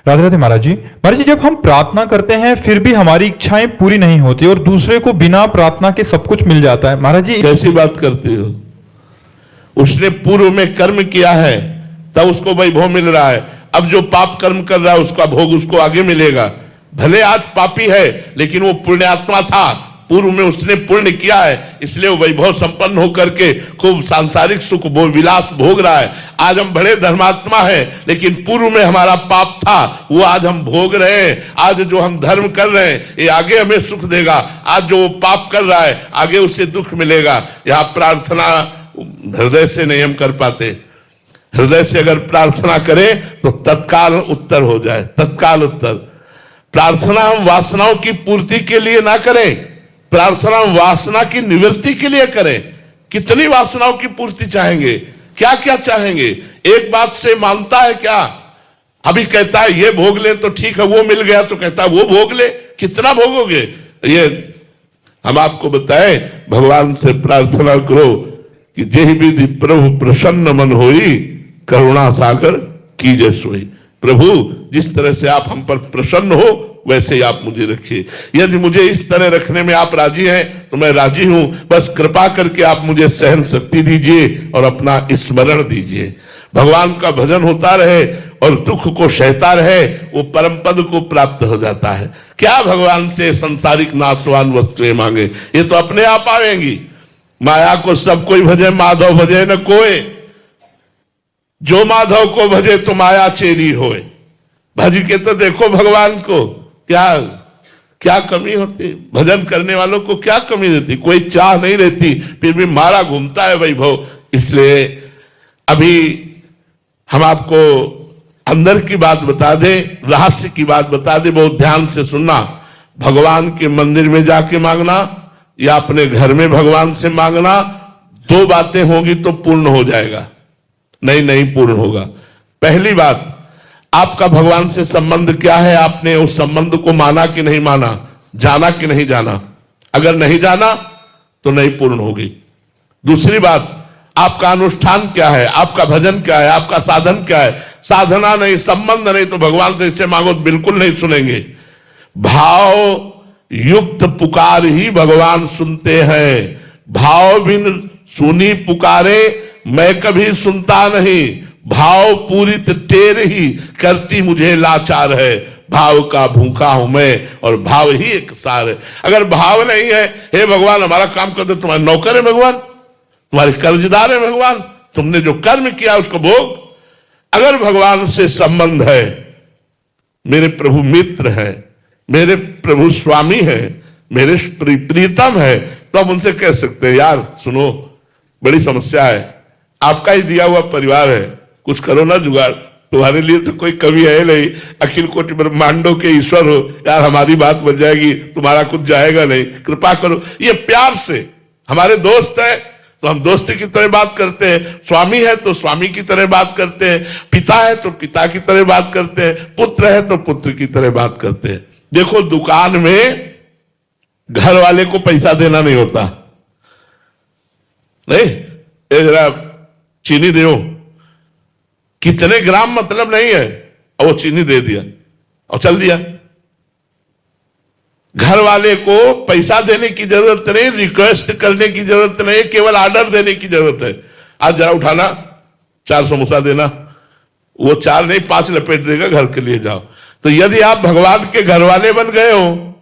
राधे राधे महाराज जी। महाराज जी, जब हम प्रार्थना करते हैं फिर भी हमारी इच्छाएं पूरी नहीं होती और दूसरे को बिना प्रार्थना के सब कुछ मिल जाता है, महाराज जी कैसी बात करते हो? उसने पूर्व में कर्म किया है तब उसको वैभव मिल रहा है। अब जो पाप कर्म कर रहा है उसका भोग उसको आगे मिलेगा। भले आज पापी है लेकिन वो पुण्यात्मा था, पूर्व में उसने पुण्य किया है, इसलिए वो वैभव संपन्न होकर के खूब सांसारिक सुख विलास भोग रहा है। आज हम बड़े धर्मात्मा हैं लेकिन पूर्व में हमारा पाप था, वो आज हम भोग रहे हैं। आज जो हम धर्म कर रहे हैं ये आगे हमें सुख देगा, आज जो पाप कर रहा है आगे उससे दुख मिलेगा। यहाँ प्रार्थना हृदय से नहीं हम कर पाते। हृदय से अगर प्रार्थना करें तो तत्काल उत्तर हो जाए, तत्काल उत्तर। प्रार्थना हम वासनाओं की पूर्ति के लिए ना करें, प्रार्थना हम वासना की निवृत्ति के लिए करें। कितनी वासनाओं की पूर्ति चाहेंगे, क्या क्या चाहेंगे? एक बात से मानता है क्या? अभी कहता है ये भोग ले तो ठीक है, वो मिल गया तो कहता है वो भोग ले। कितना भोगोगे? ये हम आपको बताएं, भगवान से प्रार्थना करो कि जेहि विधि प्रभु प्रसन्न मन होई, करुणा सागर कीजे सोई। प्रभु जिस तरह से आप हम पर प्रसन्न हो वैसे ही आप मुझे रखिए। यदि मुझे इस तरह रखने में आप राजी हैं तो मैं राजी हूं, बस कृपा करके आप मुझे सहन शक्ति दीजिए और अपना स्मरण दीजिए। भगवान का भजन होता रहे और दुख को सहता रहे, वो परम पद को प्राप्त हो जाता है। क्या भगवान से संसारिक नाशवान वस्तुएं मांगे, ये तो अपने आप आएंगी। माया को सब कोई भजे, माधव भजे न कोई। जो माधव को भजे तो माया चेरी होए। भज के तो देखो भगवान को, क्या क्या कमी होती? भजन करने वालों को क्या कमी रहती? कोई चाह नहीं रहती, फिर भी मारा घूमता है वैभव। इसलिए अभी हम आपको अंदर की बात बता दे, रहस्य की बात बता दे, बहुत ध्यान से सुनना। भगवान के मंदिर में जाके मांगना या अपने घर में भगवान से मांगना, दो बातें होंगी तो पूर्ण हो जाएगा, नहीं पूर्ण होगा। पहली बात, आपका भगवान से संबंध क्या है? आपने उस संबंध को माना कि नहीं माना, जाना कि नहीं जाना? अगर नहीं जाना तो नहीं पूर्ण होगी। दूसरी बात, आपका अनुष्ठान क्या है, आपका भजन क्या है, आपका साधन क्या है? साधना नहीं, संबंध नहीं, तो भगवान से इससे मांगो तो बिल्कुल नहीं सुनेंगे। भाव युक्त पुकार ही भगवान सुनते हैं। भाव बिन सुनी पुकारे मैं कभी सुनता नहीं। भाव पूरित टेर ही करती मुझे लाचार है। भाव का भूखा हूं मैं और भाव ही एक सार है। अगर भाव नहीं है, हे भगवान हमारा काम कर दो, तुम्हारे नौकर है भगवान, तुम्हारे कर्जदार है भगवान, तुमने जो कर्म किया उसको भोग। अगर भगवान से संबंध है, मेरे प्रभु मित्र है, मेरे प्रभु स्वामी है, मेरे प्रीतम है, तो आप उनसे कह सकते हैं यार सुनो बड़ी समस्या है, आपका ही दिया हुआ परिवार है, कुछ करो ना जुगाड़, तुम्हारे लिए तो कोई कवि है नहीं, अखिल कोटि ब्रह्मांडों के ईश्वर हो, यार हमारी बात बन जाएगी, तुम्हारा कुछ जाएगा नहीं, कृपा करो। ये प्यार से, हमारे दोस्त है तो हम दोस्ती की तरह बात करते हैं, स्वामी है तो स्वामी की तरह बात करते हैं, पिता है तो पिता की तरह बात करते हैं, पुत्र है तो पुत्र की तरह बात करते हैं। देखो दुकान में घर वाले को पैसा देना नहीं होता, नहीं जरा चीनी दो, कितने ग्राम मतलब नहीं है, और वो चीनी दे दिया और चल दिया। घर वाले को पैसा देने की जरूरत नहीं, रिक्वेस्ट करने की जरूरत नहीं, केवल ऑर्डर देने की जरूरत है। आज जरा उठाना, 4 समोसा देना, वो 4 नहीं 5 लपेट देगा, घर के लिए जाओ। तो यदि आप भगवान के घर वाले बन गए हो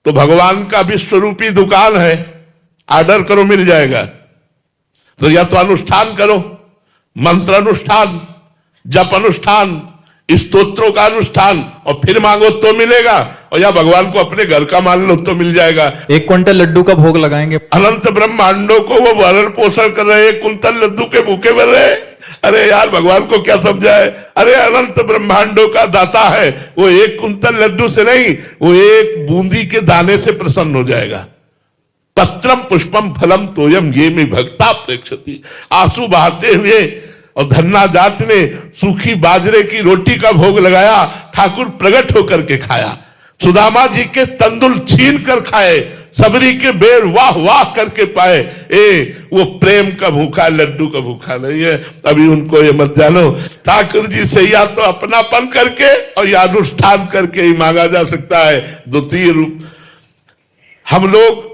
तो भगवान का विश्वरूपी दुकान है, ऑर्डर करो मिल जाएगा। तो या तो अनुष्ठान करो, मंत्र अनुष्ठान, जप अनुष्ठान, स्तोत्रों का अनुष्ठान, और फिर मांगो तो मिलेगा, और या भगवान को अपने घर का मान लो तो मिल जाएगा। 1 क्विंटल लड्डू का भोग लगाएंगे। अनंत ब्रह्मांडों को वो भरण पोषण कर रहे, 1 कुंतल लड्डू के भूखे बन रहे। अरे यार भगवान को क्या समझाए? अरे अनंत ब्रह्मांडों का दाता है, वो 1 कुंतल लड्डू से नहीं, वो 1 बूंदी के दाने से प्रसन्न हो जाएगा। पत्रम पुष्पम फलम तोयम ये में भक्ता प्रेक्षति। आंसू बहाते हुए और धन्ना जाट ने सूखी बाजरे की रोटी का भोग लगाया, ठाकुर प्रकट होकर के खाया। सुदामा जी के तंदुल छीन कर खाए, सबरी के बेर वाह वाह करके पाए। वो प्रेम का भूखा, लड्डू का भूखा नहीं है। अभी उनको ये मत जानो, ठाकुर जी से या तो अपनापन करके और या अनुष्ठान करके ही मांगा जा सकता है। द्वितीय रूप हम लोग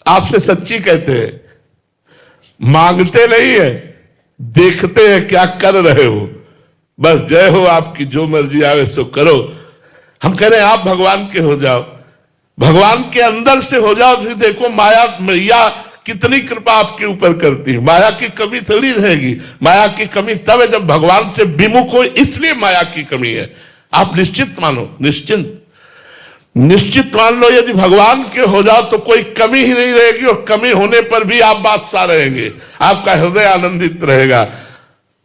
आपसे सच्ची कहते हैं, मांगते नहीं है, देखते हैं क्या कर रहे हो। बस जय हो आपकी, जो मर्जी आवे सो करो। हम कह रहे हैं आप भगवान के हो जाओ, भगवान के अंदर से हो जाओ। फिर देखो माया मैया कितनी कृपा आपके ऊपर करती है। माया की कमी थोड़ी रहेगी। माया की कमी तब है जब भगवान से विमुख हो, इसलिए माया की कमी है। आप निश्चित मानो, निश्चित मान लो, यदि भगवान के हो जाओ तो कोई कमी ही नहीं रहेगी, और कमी होने पर भी आप बादशाह रहेंगे। आपका हृदय आनंदित रहेगा।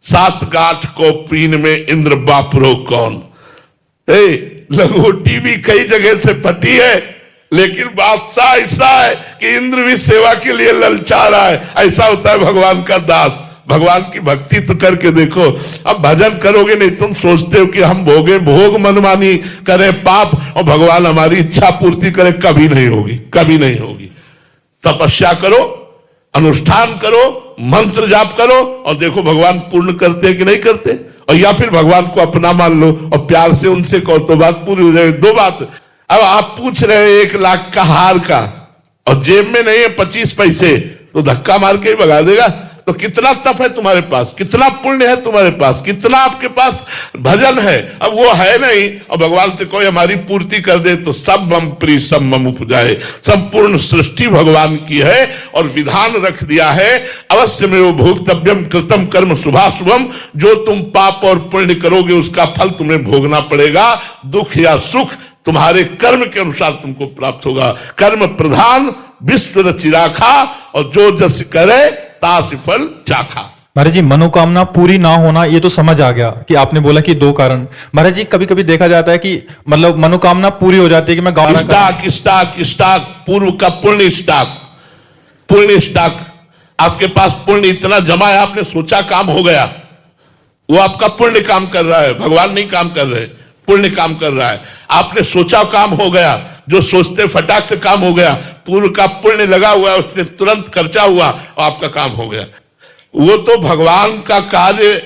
7 गांठ को पीन में इंद्र बापरो कौन। लंगोटी भी कई जगह से फटी है, लेकिन बादशाह ऐसा है कि इंद्र भी सेवा के लिए ललचा रहा है। ऐसा होता है भगवान का दास। भगवान की भक्ति तो करके देखो। अब भजन करोगे नहीं, तुम सोचते हो कि हम भोग मनमानी करें पाप और भगवान हमारी इच्छा पूर्ति करे, कभी नहीं होगी, कभी नहीं होगी। तपस्या करो, अनुष्ठान करो, मंत्र जाप करो, और देखो भगवान पूर्ण करते हैं कि नहीं करते। और या फिर भगवान को अपना मान लो और प्यार से उनसे कहो तो बात पूरी हो जाएगी। 2 बात। अब आप पूछ रहे हो 1 लाख का हार का, और जेब में नहीं है 25 पैसे, तो धक्का मार के ही भगा देगा। तो कितना तप है तुम्हारे पास, कितना पुण्य है तुम्हारे पास, कितना आपके पास भजन है। अब वो है नहीं, और भगवान से कोई हमारी पूर्ति कर दे तो सब मम प्रिय सब मम उपजाए। संपूर्ण सृष्टि भगवान की है, और विधान रख दिया है, अवश्य में वो भोक्तव्यम कृतम कर्म शुभाशुभम। जो तुम पाप और पुण्य करोगे उसका फल तुम्हें भोगना पड़ेगा। दुख या सुख तुम्हारे कर्म के अनुसार तुमको प्राप्त होगा। कर्म प्रधान विश्व रचि राखा, और जो जस करे तासि फल चाखा। महाराज जी, मनोकामना पूरी ना होना ये तो समझ आ गया कि आपने बोला कि 2 कारण। महाराज जी, कभी कभी देखा जाता है कि मतलब मनोकामना पूरी हो जाती है कि मैं गाना स्टाक पूर्व का पुण्य स्टाक आपके पास पुण्य इतना जमा है, आपने सोचा काम हो गया, वो आपका पुण्य काम कर रहा है। भगवान नहीं काम कर रहे, पुण्य काम कर रहा है। आपने सोचा काम हो गया, जो सोचते फटाक से काम हो गया। पूर्व का पुण्य लगा हुआ है, उसने तुरंत खर्चा हुआ और आपका काम हो गया। वो तो भगवान का कार्य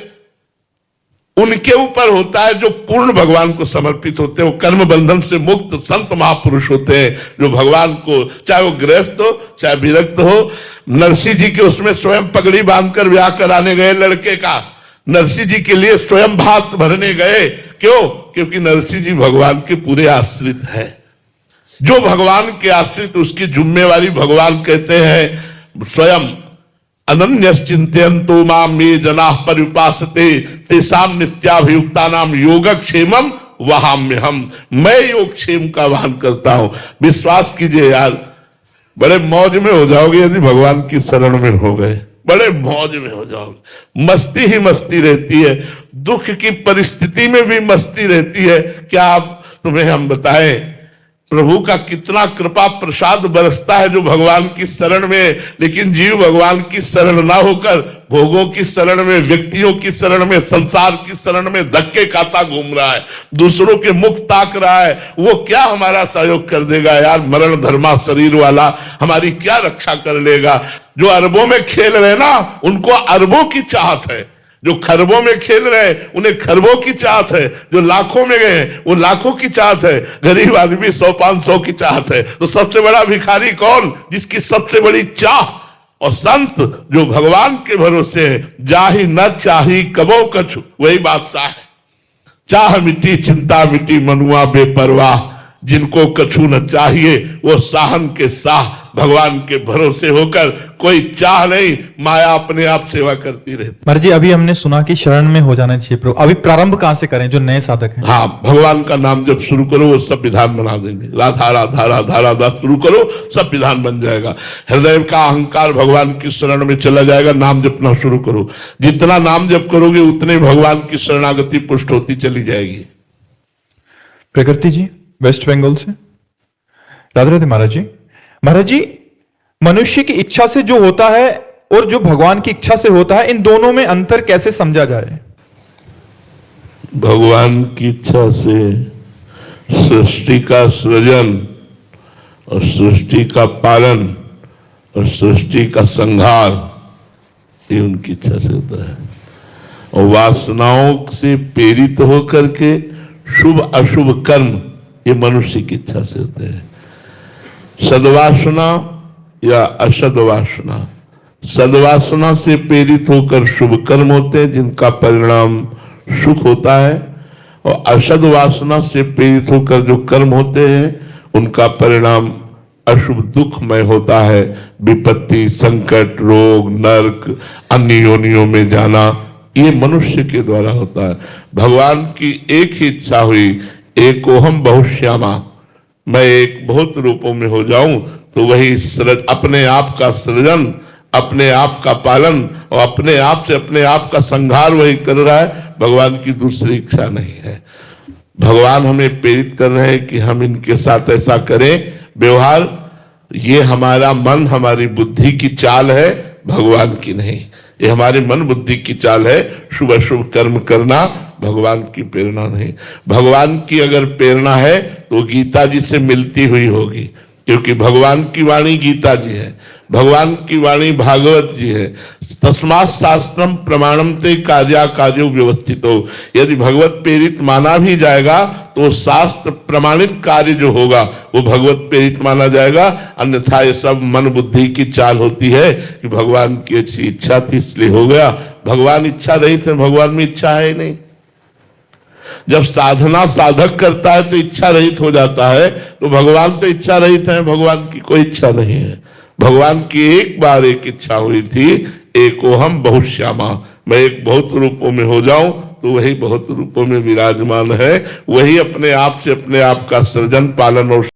उनके ऊपर होता है जो पूर्ण भगवान को समर्पित होते हैं। वो कर्म बंधन से मुक्त संत महापुरुष होते हैं, जो भगवान को, चाहे वो गृहस्थ हो चाहे विरक्त हो। नरसिंह जी के उसमें स्वयं पगड़ी बांधकर ब्याह कराने गए लड़के का, नरसिंह जी के लिए स्वयं भात भरने गए। क्यों? क्योंकि नरसिंह जी भगवान के पूरे आश्रित है। जो भगवान के आश्रित, उसकी जिम्मेवारी भगवान कहते हैं स्वयं अनन्य चिंतयन्तो माम ये जनाः पर्युपासते तेषां नित्याभियुक्ता नाम योगक्षेमम वहाम्यहम्। मैं योगक्षेम का वाहन करता हूं। विश्वास कीजिए यार, बड़े मौज में हो जाओगे यदि भगवान की शरण में हो गए, बड़े मौज में हो जाओगे। मस्ती ही मस्ती रहती है, दुख की परिस्थिति में भी मस्ती रहती है। क्या आप तुम्हें हम बताएं प्रभु का कितना कृपा प्रसाद बरसता है जो भगवान की शरण में। लेकिन जीव भगवान की शरण ना होकर भोगों की शरण में, व्यक्तियों की शरण में, संसार की शरण में धक्के खाता घूम रहा है, दूसरों के मुख ताक रहा है। वो क्या हमारा सहयोग कर देगा यार? मरण धर्मा शरीर वाला हमारी क्या रक्षा कर लेगा? जो अरबों में खेल रहे ना, उनको अरबों की चाहत है। जो खरबों में खेल रहे हैं उन्हें खरबों की चाहत है। जो लाखों में गए वो लाखों की चाहत है। गरीब आदमी 100-500 की चाहत है। तो सबसे बड़ा भिखारी कौन? जिसकी सबसे बड़ी चाह। और संत जो भगवान के भरोसे है, जाहि न चाही कबो कछु, वही बादशाह है। चाह मिटी चिंता मिटी मनुआ बेपरवाह, जिनको कछु न चाहिए वो साहन के साह। भगवान के भरोसे होकर कोई चाह नहीं, माया अपने आप सेवा करती रहती। महाराज जी, अभी हमने सुना कि शरण में हो जाना चाहिए प्रभु। अभी प्रारंभ कहां से करें जो नए साधक हैं? हाँ, भगवान का नाम जब शुरू करो वो सब विधान बना देंगे। राधा राधा राधा राधा शुरू करो, सब विधान बन जाएगा। हृदय का अहंकार भगवान की शरण में चला जाएगा। नाम जपना शुरू करो, जितना नाम जप करोगे उतने भगवान की शरणागति पुष्ट होती चली जाएगी। प्रकृति जी वेस्ट बंगाल से, राधे राधे महाराज जी। महाराज जी, मनुष्य की इच्छा से जो होता है और जो भगवान की इच्छा से होता है, इन दोनों में अंतर कैसे समझा जाए? भगवान की इच्छा से सृष्टि का सृजन और सृष्टि का पालन और सृष्टि का संहार ये उनकी इच्छा से होता है। और वासनाओं से प्रेरित होकर के शुभ अशुभ कर्म ये मनुष्य की इच्छा से होते हैं। सद्वासना या असद्वासना, सद्वासना से प्रेरित होकर शुभ कर्म होते हैं जिनका परिणाम सुख होता है, और असद वासना से प्रेरित होकर जो कर्म होते हैं उनका परिणाम अशुभ दुखमय होता है। विपत्ति, संकट, रोग, नरक, अन्य योनियों में जाना ये मनुष्य के द्वारा होता है। भगवान की एक ही इच्छा हुई, एकोहम बहुश्यामा, मैं एक बहुत रूपों में हो जाऊं, तो वही अपने आप का सृजन, अपने आप का पालन और अपने आप से अपने आप का संहार वही कर रहा है। भगवान की दूसरी इच्छा नहीं है। भगवान हमें प्रेरित कर रहे हैं कि हम इनके साथ ऐसा करें व्यवहार। ये हमारा मन, हमारी बुद्धि की चाल है, भगवान की नहीं। ये हमारे मन बुद्धि की चाल है। शुभ अशुभ कर्म करना भगवान की प्रेरणा नहीं। भगवान की अगर प्रेरणा है तो गीता जी से मिलती हुई होगी, क्योंकि भगवान की वाणी गीता जी है, भगवान की वाणी भागवत जी है। तस्मात् शास्त्रम प्रमाणम ते कार्या कार्यो व्यवस्थितो। यदि भगवत प्रेरित माना भी जाएगा तो शास्त्र प्रमाणित कार्य जो होगा वो भगवत प्रेरित माना जाएगा, अन्यथा ये सब मन बुद्धि की चाल होती है कि भगवान की अच्छी इच्छा थी इसलिए हो गया। भगवान इच्छा रही थी, भगवान में इच्छा है ही नहीं। जब साधना साधक करता है तो इच्छा रहित हो जाता है, तो भगवान तो इच्छा रहित है, भगवान की कोई इच्छा नहीं है। भगवान की एक बार एक इच्छा हुई थी, एकोहम बहुश्यामा, मैं एक बहुत रूपों में हो जाऊं, तो वही बहुत रूपों में विराजमान है। वही अपने आप से अपने आप का सृजन, पालन और